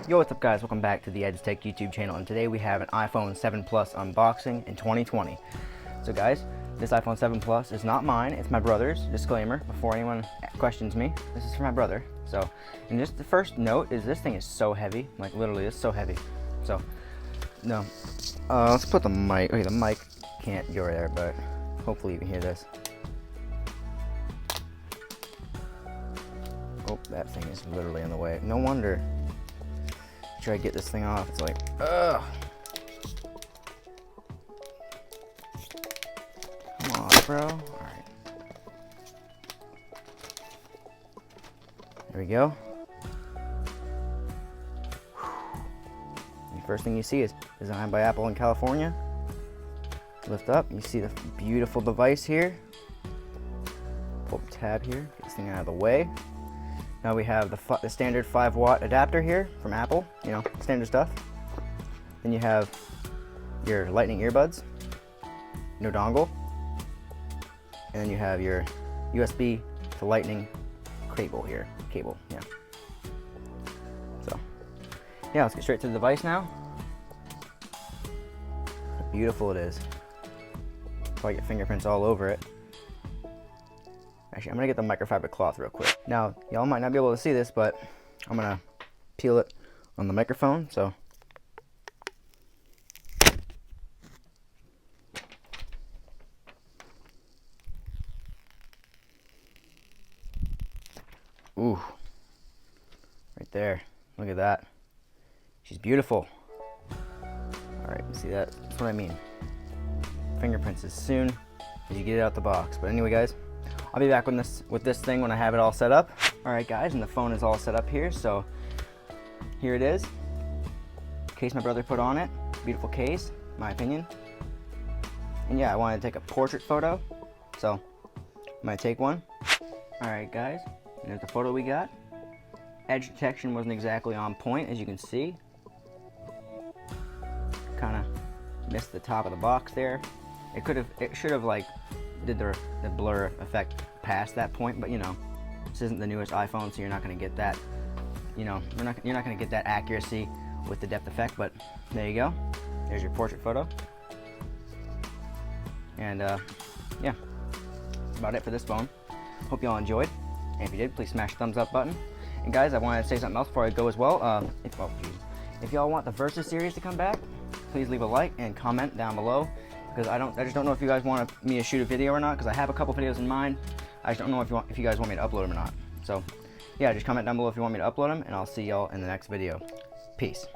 Yo, what's up guys, welcome back to the Tekk YouTube channel, and today we have an iPhone 7 Plus unboxing in 2020. So guys, this iPhone 7 Plus is not mine, it's my brother's. Disclaimer, before anyone questions me, this is for my brother. So, and just the first note is this thing is so heavy, like literally it's so heavy. So, no, let's put the mic, okay, the mic can't go there, but hopefully you can hear this. Oh, that thing is literally in the way. No wonder. Try to get this thing off. It's like, ugh. Come on, bro. All right. There we go. The first thing you see is designed by Apple in California. Lift up. You see the beautiful device here. Pull the tab here. Get this thing out of the way. Now we have the standard 5-watt adapter here from Apple, you know, standard stuff. Then you have your lightning earbuds, no dongle. And then you have your USB to lightning cable here, yeah. So, yeah, let's get straight to the device now. How beautiful it is. Probably get fingerprints all over it. Actually, I'm gonna get the microfiber cloth real quick. Now, y'all might not be able to see this, but I'm gonna peel it on the microphone, so. Ooh, right there, look at that. She's beautiful. All right, see that? That's what I mean. Fingerprints as soon as you get it out the box. But anyway, guys, I'll be back with this thing when I have it all set up. All right, guys, and the phone is all set up here. So here it is. Case my brother put on it. Beautiful case, in my opinion. And yeah, I wanted to take a portrait photo, so I'm gonna take one. All right, guys, and there's the photo we got. Edge detection wasn't exactly on point, as you can see. Kind of missed the top of the box there. It should have like did the blur effect past that point, but you know, this isn't the newest iPhone, so you're not going to get that, you know, you're not going to get that accuracy with the depth effect. But there you go, there's your portrait photo. And yeah, that's about it for this phone. Hope y'all enjoyed, and if you did, please smash the thumbs up button. And guys, I wanted to say something else before I go as well. If y'all want the Versus series to come back, please leave a like and comment down below, because I just don't know if you guys want me to shoot a video or not, because I have a couple videos in mind. I just don't know if you guys want me to upload them or not. So yeah, just comment down below if you want me to upload them, and I'll see y'all in the next video. Peace.